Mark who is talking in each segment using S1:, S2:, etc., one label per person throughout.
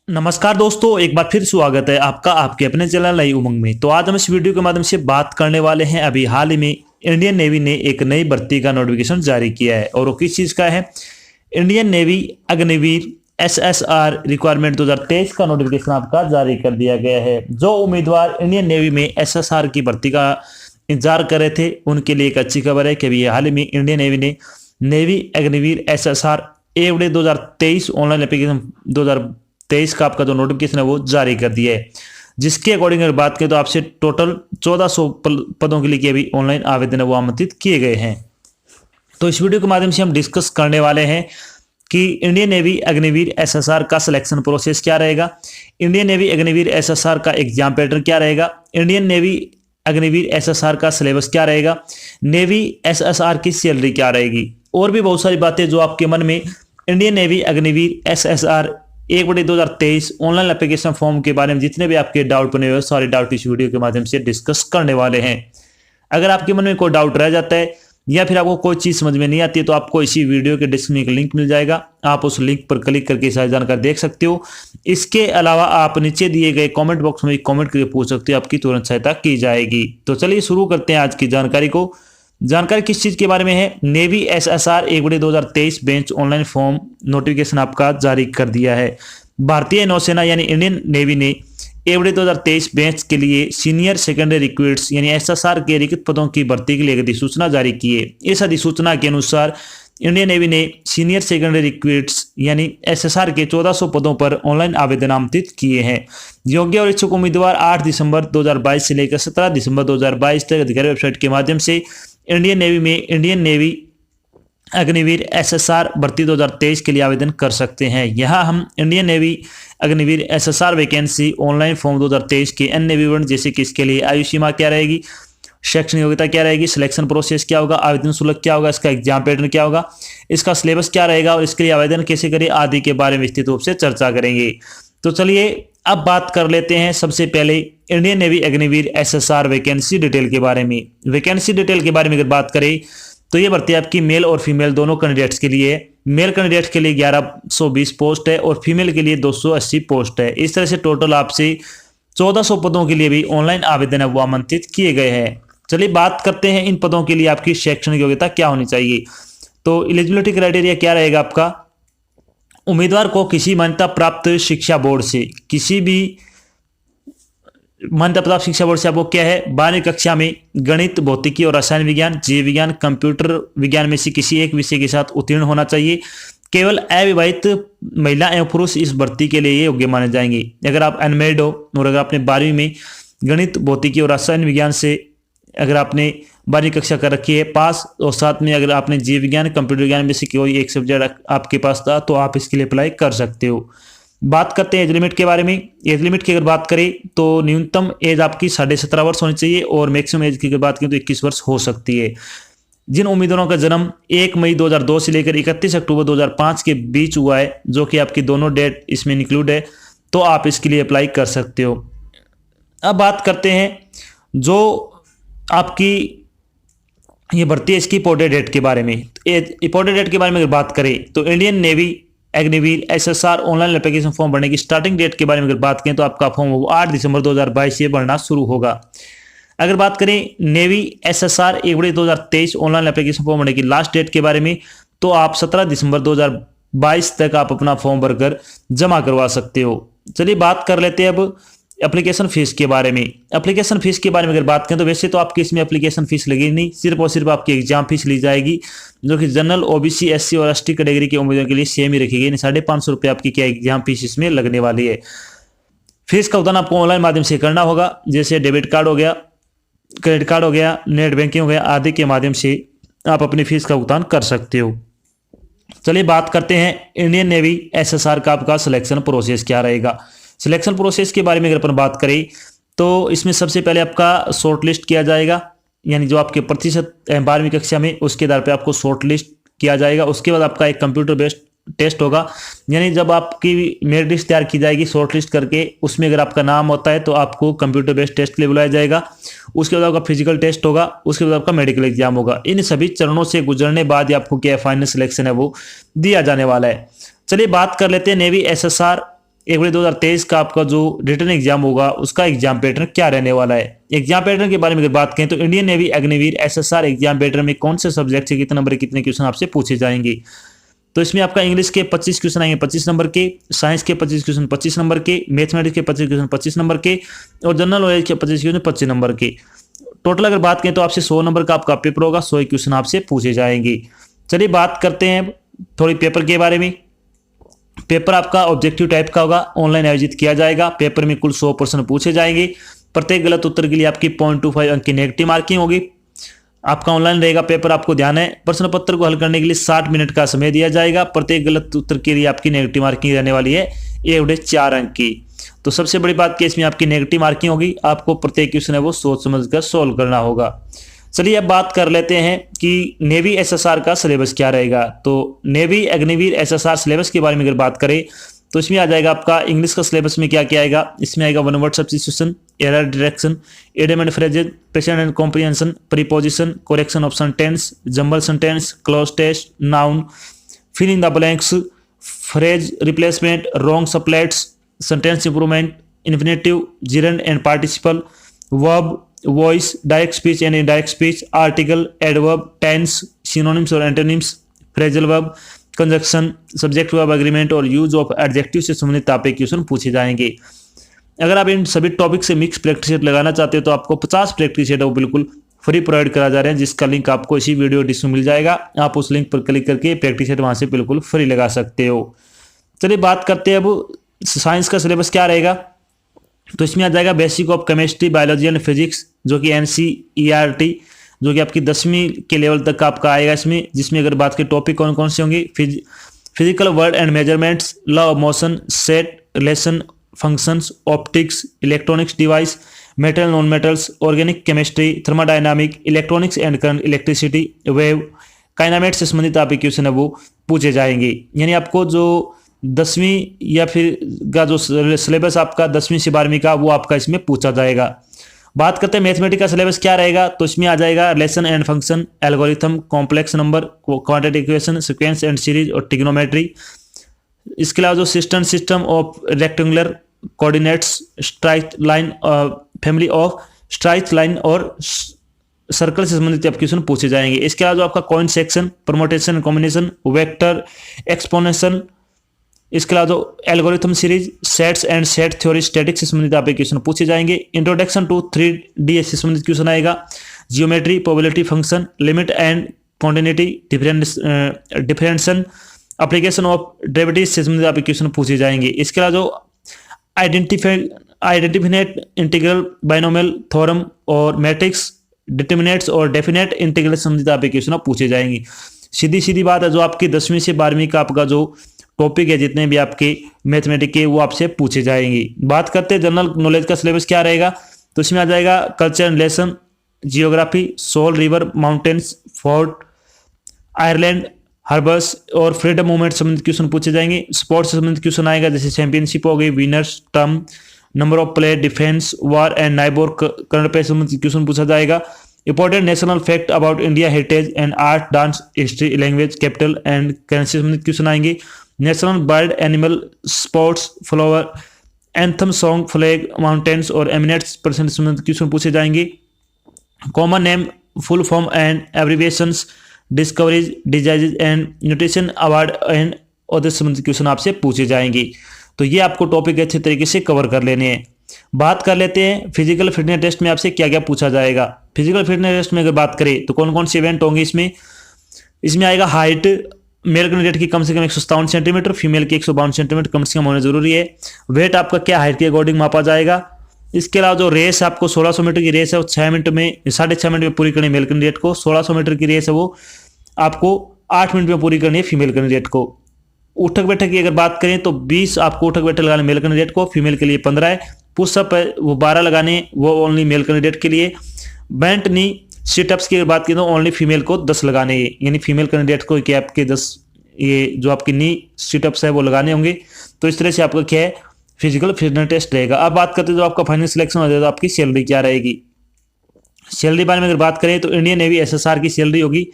S1: नमस्कार दोस्तों, एक बार फिर स्वागत है आपका आपके अपने चैनल नई उमंग में। तो आज हम इस वीडियो के माध्यम से बात करने वाले हैं। अभी हाल ही में इंडियन नेवी ने एक नई भर्ती का नोटिफिकेशन जारी किया है और वो किस चीज़ का है। Indian navy Agniveer SSR requirement 2023 का नोटिफिकेशन आपका जारी कर दिया गया है। जो उम्मीदवार इंडियन नेवी में एसएसआर की भर्ती का इंतजार कर रहे थे उनके लिए एक अच्छी खबर है कि अभी हाल ही में इंडियन नेवी ने नेवी अग्निवीर एसएसआर एवडे 2023 ऑनलाइन एप्लीकेशन 2023 का आपका जो नोटिफिकेशन है वो जारी कर दिया है। जिसके अकॉर्डिंग अगर बात करें तो आपसे टोटल 1400 पदों के लिए अभी ऑनलाइन आवेदन है वो आमंत्रित किए गए हैं। तो इस वीडियो के माध्यम से हम डिस्कस करने वाले हैं कि इंडियन नेवी अग्निवीर एसएसआर का सिलेक्शन प्रोसेस क्या रहेगा, इंडियन नेवी अग्निवीर एसएसआर का एग्जाम पैटर्न क्या रहेगा, इंडियन नेवी अग्निवीर एसएसआर का सिलेबस क्या रहेगा, नेवी एसएसआर की सैलरी क्या रहेगी और भी बहुत सारी बातें जो आपके मन में Indian navy Agniveer SSR 1/2023 online application form के बारे में जितने भी आपके डाउट बने हुए सारे डाउट इस वीडियो के माध्यम से डिस्कस करने वाले हैं। अगर आपके मन में कोई डाउट रह जाता है या फिर आपको कोई चीज़ समझ में नहीं आती है तो आपको इसी वीडियो के डिस्क्रिप्शन में एक लिंक मिल जाएगा, आप उस लिंक पर क्लिक करके सारी जानकारी देख सकते हो। इसके अलावा आप नीचे दिए गए कमेंट बॉक्स में कमेंट करके पूछ सकते हो, आपकी तुरंत सहायता की जाएगी। तो चलिए शुरू करते हैं आज की जानकारी को। जानकारी किस चीज़ के बारे में है, navy SSR 1/2023 bench online form notification आपका जारी कर दिया है। भारतीय नौसेना यानी इंडियन नेवी ने 1/2023 बेंच के लिए सीनियर सेकेंडरी रिक्रूट्स यानी एसएसआर के रिक्त पदों की भर्ती के लिए एक अधिसूचना जारी की है। इस अधिसूचना के अनुसार इंडियन नेवी ने सीनियर सेकेंडरी रिक्रूट्स यानी एसएसआर के 1400 पदों पर ऑनलाइन आवेदन आमंत्रित किए हैं। योग्य और इच्छुक उम्मीदवार 8 दिसंबर 2022 से लेकर 17 दिसंबर 2022 तक अधिकारी वेबसाइट के माध्यम से इंडियन नेवी में इंडियन नेवी अग्निवीर एसएसआर भर्ती 2023 के लिए आवेदन कर सकते हैं। यहाँ हम Indian navy Agniveer SSR vacancy online form 2023 के अन्य विवरण जैसे कि इसके लिए आयु सीमा क्या रहेगी, शैक्षणिक योग्यता क्या रहेगी, सिलेक्शन प्रोसेस क्या होगा, आवेदन शुल्क क्या होगा, इसका एग्जाम पैटर्न क्या होगा, इसका सिलेबस क्या रहेगा और इसके लिए आवेदन कैसे करें आदि के बारे में विस्तृत रूप से चर्चा करेंगे। तो चलिए अब बात कर लेते हैं सबसे पहले Indian navy Agniveer SSR vacancy detail के बारे में। वैकेंसी डिटेल के बारे में अगर बात करें तो ये भर्ती आपकी मेल और फीमेल दोनों कैंडिडेट्स के लिए है। मेल कैंडिडेट्स के लिए 1120 पोस्ट है और फीमेल के लिए 280 पोस्ट है। इस तरह से टोटल आपसे 1400 पदों के लिए भी ऑनलाइन आवेदन है वो आमंत्रित किए गए हैं। चलिए बात करते हैं इन पदों के लिए आपकी शैक्षणिक योग्यता क्या होनी चाहिए। तो एलिजिबिलिटी क्राइटेरिया क्या रहेगा आपका, उम्मीदवार को किसी मान्यता प्राप्त शिक्षा बोर्ड से किसी भी मान्यता प्राप्त शिक्षा बोर्ड से आपको क्या है 12वीं कक्षा में गणित, भौतिकी और रसायन विज्ञान, जीव विज्ञान, कंप्यूटर विज्ञान में से किसी एक विषय के साथ उत्तीर्ण होना चाहिए। केवल अविवाहित महिला एवं पुरुष इस भर्ती के लिए ये योग्य माने जाएंगे। अगर आप अनमेरिड हो और अगर आपने 12वीं में गणित, भौतिकी और रसायन विज्ञान से अगर आपने 12वीं कक्षा कर रखी है पास और साथ में अगर आपने जीव विज्ञान, कंप्यूटर विज्ञान में से कोई एक सब्जेक्ट आपके पास था तो आप इसके लिए अप्लाई कर सकते हो। बात करते हैं एज लिमिट के बारे में। एज लिमिट की अगर बात करें तो न्यूनतम एज आपकी 17.5 वर्ष होनी चाहिए और मैक्सिमम एज की अगर बात करें तो 21 वर्ष हो सकती है। जिन उम्मीदवारों का जन्म 1 मई 2002 से लेकर 31 अक्टूबर 2005 के बीच हुआ है, जो कि आपकी दोनों डेट इसमें इंक्लूड है, तो आप इसके लिए अप्लाई कर सकते हो। अब बात करते हैं जो आपकी ये भर्ती है इसकी इंपॉर्टेंट डेट के बारे में। इंपॉर्टेंट डेट के बारे में अगर बात करें तो Indian navy Agniveer SSR online application form भरने की स्टार्टिंग डेट के बारे में अगर बात करें तो आपका फॉर्म 8 दिसंबर 2022 से भरना शुरू होगा। अगर बात करें navy SSR 1/2023 online application form भरने की लास्ट डेट के बारे में तो आप 17 दिसंबर 2022 तक आप अपना फॉर्म भरकर जमा करवा सकते हो। चलिए बात कर लेते हैं अब एप्लीकेशन फीस के बारे में। एप्लीकेशन फीस के बारे में अगर बात करें तो वैसे तो आपकी इसमें एप्लीकेशन फीस लगेगी नहीं, सिर्फ और सिर्फ आपकी एग्जाम फीस ली जाएगी, जो कि जनरल, ओबीसी, एससी और एसटी कैटेगरी के उम्मीदवारों के लिए सेम ही रखी गई। 550 रुपये आपकी क्या एग्जाम फीस इसमें लगने वाली है। फीस का भुगतान आपको ऑनलाइन माध्यम से करना होगा, जैसे डेबिट कार्ड हो गया, क्रेडिट कार्ड हो गया, नेट बैंकिंग हो गया आदि के माध्यम से आप अपनी फीस का भुगतान कर सकते हो। चलिए बात करते हैं इंडियन नेवी एसएसआर का आपका सिलेक्शन प्रोसेस क्या रहेगा। सिलेक्शन प्रोसेस के बारे में अगर अपन बात करें तो इसमें सबसे पहले आपका शॉर्ट लिस्ट किया जाएगा, यानी जो आपके प्रतिशत 12वीं कक्षा में उसके आधार पर आपको शॉर्ट लिस्ट किया जाएगा। उसके बाद आपका एक कंप्यूटर बेस्ड टेस्ट होगा, यानी जब आपकी मेरिट लिस्ट तैयार की जाएगी शॉर्ट लिस्ट करके, उसमें अगर आपका नाम होता है तो आपको कंप्यूटर बेस्ड टेस्ट के लिए बुलाया जाएगा। उसके बाद आपका फिजिकल टेस्ट होगा, उसके बाद आपका मेडिकल एग्जाम होगा। इन सभी चरणों से गुजरने बाद आपको क्या फाइनल सिलेक्शन है वो दिया जाने वाला है। चलिए बात कर लेते हैं नेवी एसएसआर 1/2023 का आपका जो रिटर्न एग्जाम होगा उसका एग्जाम पैटर्न क्या रहने वाला है। एग्जाम पैटर्न के बारे में अगर बात करें तो Indian navy Agniveer SSR exam pattern में कौन से सब्जेक्ट से कितने नंबर कितने क्वेश्चन आपसे पूछे जाएंगे। तो इसमें आपका इंग्लिश के 25 क्वेश्चन आएंगे 25 नंबर के, साइंस के 25 क्वेश्चन 25 नंबर के, मैथमेटिक्स के 25 क्वेश्चन 25 नंबर के और जनरल नॉलेज के 25 क्वेश्चन 25 नंबर के। टोटल अगर बात करें तो आपसे 100 नंबर का आपका पेपर होगा, 100 क्वेश्चन आपसे पूछे जाएंगे। चलिए बात करते हैं थोड़ी पेपर के बारे में। पेपर आपका ऑब्जेक्टिव टाइप का होगा, ऑनलाइन आयोजित किया जाएगा। पेपर में कुल 100 प्रश्न पूछे जाएंगे। प्रत्येक गलत उत्तर के लिए आपकी 0.25 अंक की नेगेटिव मार्किंग होगी। आपका ऑनलाइन रहेगा पेपर, आपको ध्यान है। प्रश्न पत्र को हल करने के लिए 60 मिनट का समय दिया जाएगा। प्रत्येक गलत उत्तर के लिए आपकी नेगेटिव मार्किंग रहने वाली है 1/4 अंक की। तो सबसे बड़ी बात कि इसमें आपकी नेगेटिव मार्किंग होगी, आपको प्रत्येक क्वेश्चन है वो सोच समझ कर सोल्व करना होगा। चलिए अब बात कर लेते हैं कि नेवी एसएसआर का सिलेबस क्या रहेगा। तो नेवी अग्निवीर एसएसआर सिलेबस के बारे में अगर बात करें तो इसमें आ जाएगा आपका इंग्लिश का सिलेबस में क्या क्या आएगा। इसमें आएगा one word substitution, error detection, idiom and phrases, present and comprehension, preposition, correction of sentence, jumble sentence, cloze test, noun, fill in the blanks, phrase replacement, wrong spellings, sentence improvement, infinitive, gerund and participle, verb, voice, direct speech and indirect speech, article, adverb, tense, synonyms और antonyms, phrasal verb, conjunction, subject verb agreement और use of adjective से संबंधित आपके question पूछे जाएंगे। अगर आप इन सभी टॉपिक से मिक्स प्रैक्टिस सेट लगाना चाहते हो तो आपको 50 प्रैक्टिस सेट वो बिल्कुल फ्री प्रोवाइड करा जा रहे हैं, जिसका लिंक आपको इसी वीडियो डिस्क्रिप्शन में मिल जाएगा। आप उस लिंक पर क्लिक करके प्रैक्टिस सेट वहां से बिल्कुल फ्री लगा सकते हो। चलिए बात करते हैं अब साइंस का सिलेबस क्या रहेगा। तो इसमें आ जाएगा basic of chemistry, biology and physics जो कि NCERT जो कि आपकी 10वीं के लेवल तक का आपका आएगा इसमें। जिसमें अगर बात करें टॉपिक कौन कौन से होंगे, physical word and measurements, law of motion, set, relation, functions, optics, electronics device, metal non metals, organic chemistry, thermodynamic, electronics and current, electricity, wave, kinematic से संबंधित आपके क्वेश्चन है वो पूछे जाएंगे। यानी आपको जो 10वीं या फिर का जो सिलेबस आपका 10वीं से 12वीं का वो आपका इसमें पूछा जाएगा। बात करते हैं मैथमेटिक्स का सिलेबस क्या रहेगा। तो इसमें आ जाएगा relation and function, algorithm, complex number, quadratic equation, sequence and series और ट्रिग्नोमेट्री। इसके अलावा जो system of rectangular coordinates, straight line, family of straight line और सर्कल से संबंधित आप क्वेश्चन पूछे जाएंगे। इसके अलावा जो आपका coin section, permutation, combination, vector, exponential, इसके अलावा जो algorithm series, sets and set theory, statics से संबंधित आपके क्वेश्चन पूछे जाएंगे। इंट्रोडक्शन टू 3D से संबंधित क्वेश्चन आएगा। Geometry, probability function, limit and continuity, differentiation, application of derivative से संबंधित आपके क्वेश्चन पूछे जाएंगे। इसके अलावा जो आइडेंटिफिनेट इंटीग्रल, बाइनोमियल थ्योरम और मैट्रिक्स, डिटर्मिनेंट्स और डेफिनेट इंटीग्रल से संबंधित आपके क्वेश्चन पूछे जाएंगे। सीधी बात है, जो आपकी 10वीं से 12वीं का आपका जो टॉपिक है जितने भी आपके मैथमेटिक्स के वो आपसे पूछे जाएंगे। बात करते हैं जनरल नॉलेज का सिलेबस क्या रहेगा। तो इसमें आ जाएगा culture and relation, geography, soil, river, mountains, fort, Ireland, harbours और फ्रीडम मूवमेंट संबंधित क्वेश्चन पूछे जाएंगे। स्पोर्ट्स से संबंधित क्वेश्चन आएगा, जैसे चैंपियनशिप हो गई, winners, term, number of player, defence, war and neighbour, current affair संबंधित क्वेश्चन पूछा जाएगा। Important national fact about India, heritage and art, dance, history, language, capital and currency संबंधित क्वेश्चन आएंगे। National bird, animal, sports, flower, anthem, song, flag, mountains और eminent persons संबंधित question पूछे जाएंगे। Common name, full form and abbreviations, discoveries, diseases and nutrition award and other संबंधित question आपसे पूछे जाएंगे। तो ये आपको टॉपिक अच्छे तरीके से कवर कर लेने हैं। बात कर लेते हैं फिजिकल फिटनेस टेस्ट में आपसे क्या क्या पूछा जाएगा। फिजिकल फिटनेस टेस्ट में अगर बात करें तो कौन कौन से इवेंट होंगे इसमें आएगा हाइट, मेल कैंडिडेट की कम से कम 157 सेंटीमीटर, फीमेल की 152 सेंटीमीटर कम से कम होना जरूरी है। वेट आपका क्या हाइट के अकॉर्डिंग मापा जाएगा। इसके अलावा जो रेस आपको 1600 मीटर की रेस है वो 6 मिनट में 6.5 मिनट में पूरी करनी है मेल कैंडिडेट को। 1600 मीटर की रेस है वो आपको 8 मिनट में पूरी करनी है फीमेल कैंडिडेट को। उठक बैठक की अगर बात करें तो 20 आपको उठक बैठक लगाने मेल कैंडिडेट को, फीमेल के लिए 15 है। पुशअप है वो 12 लगाने, वो ओनली मेल कैंडिडेट के लिए। बेंट नी सिटअप्स की अगर बात करें तो ओनली फीमेल को 10 लगाने हैं, यानी फीमेल कैंडिडेट को क्या आपके 10 ये जो आपकी नी सिटअप्स है वो लगाने होंगे। तो इस तरह से आपका क्या है फिजिकल फिटनेस टेस्ट रहेगा। अब बात करते हैं जो आपका फाइनल सिलेक्शन हो जाएगा तो आपकी सैलरी क्या रहेगी। सैलरी बारे में अगर बात करें तो इंडियन नेवी एसएसआर की सैलरी होगी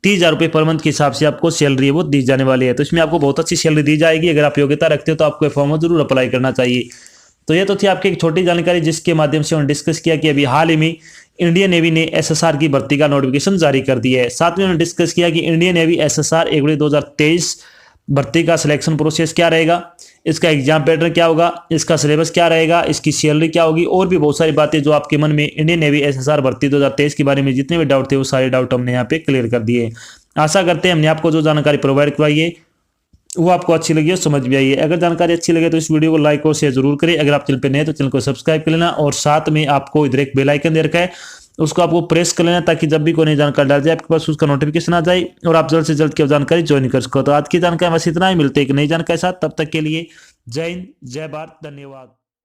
S1: 30,000 रुपये पर मंथ के हिसाब से आपको सैलरी है वो दी जाने वाली है। तो इसमें आपको बहुत अच्छी सैलरी दी जाएगी। अगर आप योग्यता रखते हो तो आपको फॉर्म जरूर अप्लाई करना चाहिए। तो ये तो थी आपकी एक छोटी जानकारी जिसके माध्यम से उन्होंने डिस्कस किया कि अभी हाल ही में इंडियन नेवी ने एसएसआर की भर्ती का नोटिफिकेशन जारी कर दिया है। साथ में उन्होंने डिस्कस किया कि इंडियन नेवी एसएसआर 1/2023 भर्ती का सिलेक्शन प्रोसेस क्या रहेगा, इसका एग्जाम पैटर्न क्या होगा, इसका सिलेबस क्या रहेगा, इसकी सैलरी क्या होगी, और भी बहुत सारी बातें जो आपके मन में इंडियन नेवी एसएसआर भर्ती 2023 के बारे में जितने भी डाउट थे वो सारे डाउट हमने यहाँ पे क्लियर कर दिए। आशा करते हैं हमने आपको जो जानकारी प्रोवाइड करवाई है वो आपको अच्छी लगी और समझ भी आई है। अगर जानकारी अच्छी लगे तो इस वीडियो को लाइक और शेयर जरूर करें। अगर आप चैनल पे नए हैं तो चैनल को सब्सक्राइब कर लेना और साथ में आपको इधर एक बेल आइकन दे रखा है, उसको आपको प्रेस कर लेना ताकि जब भी कोई नई जानकारी डाल जाए आपके पास उसका नोटिफिकेशन आ जाए और आप जल्द से जल्द की जानकारी ज्वाइन कर सको। तो आज की जानकारी बस इतना ही, मिलते हैं एक नई जानकारी के साथ। तब तक के लिए जय हिंद, जय भारत, धन्यवाद।